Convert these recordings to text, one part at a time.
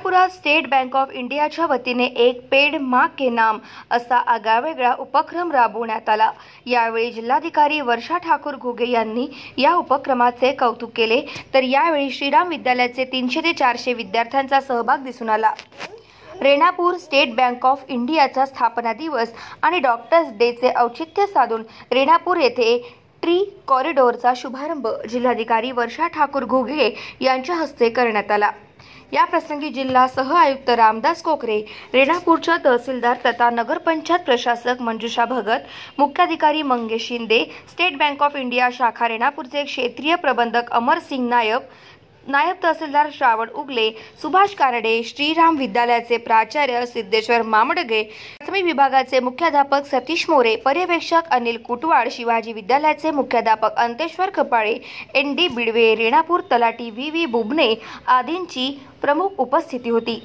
रेणापुरात state bank of इंडियाच्या वतीने एक पेड माँ के नाम असा आगळावेगळा उपक्रम राबवण्यात आला। यावेळी जिल्हाधिकारी वर्षा ठाकूर घुगे यांनी या उपक्रमाचे कौतुक केले, तर यावेळी श्रीराम विद्यालयाचे 300 ते 400 विद्यार्थ्यांचा सहभाग दिसून आला। रेणापूर स्टेट बँक ऑफ इंडियाचा स्थापना दिवस आणि डॉक्टर्स डेचे औचित्य साधून रेणापूर येथे ट्री कॉरिडॉरचा शुभारंभ जिल्हाधिकारी वर्षा ठाकूर घुगे यांच्या हस्ते करण्यात आला। या प्रसंगी जिल्हा सह आयुक्त रामदास कोकरे, रेणापूरच्या तहसीलदार तथा नगरपंचायत प्रशासक मंजुषा भगत, मुख्याधिकारी Mangesh Shinde, state bank of India शाखा रेणापूरचे क्षेत्रीय प्रबंधक अमर सिंग नायब तहसीलदार श्रावण उगले, सुभाष कानडे, श्रीराम विद्यालयाचे प्राचार्य सिद्धेश्वर मामडगे, प्राथमिक विभागाचे मुख्याध्यापक सतीश मोरे, पर्यवेक्षक अनिल कुटवाड, शिवाजी विद्यालयाचे मुख्याध्यापक अंतेश्वर कपाळे, ND बिडवे, रेणापूर तलाठी VV बुबने आदींची प्रमुख उपस्थिती होती।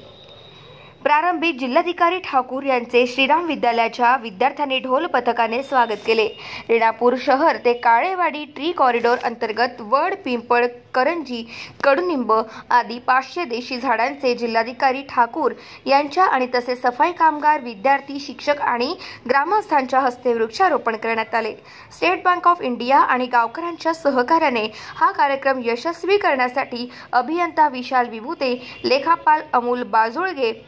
प्रारंभी जिल्हाधिकारी ठाकूर यांचे श्रीराम विद्यालयाच्या विद्यार्थ्यांनी ढोल पथकाने स्वागत केले। रेणापूर शहर ते काळेवाडी ट्री कॉरिडॉर अंतर्गत वड, पिंपळ, करंजी, कडुनिंब आदी 500 देशी झाडांचे जिल्हाधिकारी ठाकूर यांच्या आणि तसेच सफाई कामगार, विद्यार्थी, शिक्षक आणि ग्रामस्थांच्या हस्ते वृक्षारोपण करण्यात आले। स्टेट बँक ऑफ इंडिया आणि गावकऱ्यांच्या सहकार्याने हा कार्यक्रम यशस्वी करण्यासाठी अभियंता विशाल विभूते, लेखापाल अमोल बाजुळगे,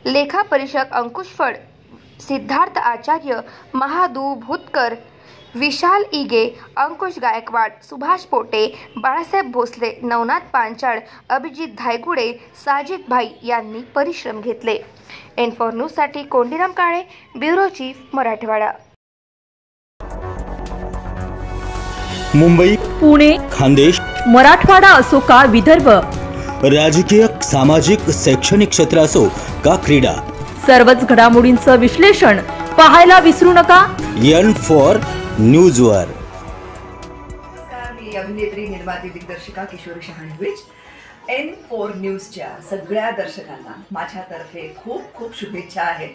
लेखा परीक्षक अंकुश फड, सिद्धार्थ आचार्य, महादू भूतकर, विशाल इगे, अंकुश गायकवाड, सुभाष पोटे, बाळासाहेब भोसले, नवनाथ पांचाळ, अभिजित धायगुडे, साजिद भाई यांनी परिश्रम घेतले। N4 न्यूज साठी कोंडीराम काळे, ब्युरो चीफ, मराठवाडा। मुंबई, पुणे, खानदेश, मराठवाडा असो का विदर्भ, राजकीय, सामाजिक, शैक्षणिक क्षेत्र असो का क्रीडा, सर्वच घडामोडींचं विश्लेषण पाहायला विसरू नका N4 न्यूजवर। मी अभिनेत्री, निर्माती, दिग्दर्शिका किशोरी शहाणविज। N4 न्यूजच्या सगळ्या दर्शकांना माझ्यातर्फे खूप खूप शुभेच्छा आहेत।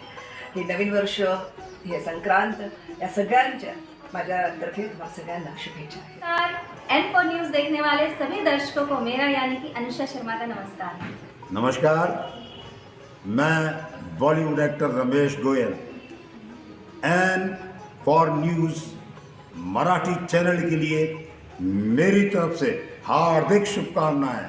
हे नवीन वर्ष, हे संक्रांत, या सगळ्यांच्या माझ्यातर्फे तुम्हाला सगळ्यांना शुभेच्छा आहेत। N4 न्यूज देखने वाले सभी दर्शकों को मेरा यानी कि अनुषा शर्मा का नमस्कार। नमस्कार, मैं Bollywood actor Ramesh Goyal N4 news Marathi channel के लिए मेरी तरफ से हार्दिक शुभकामनाएं।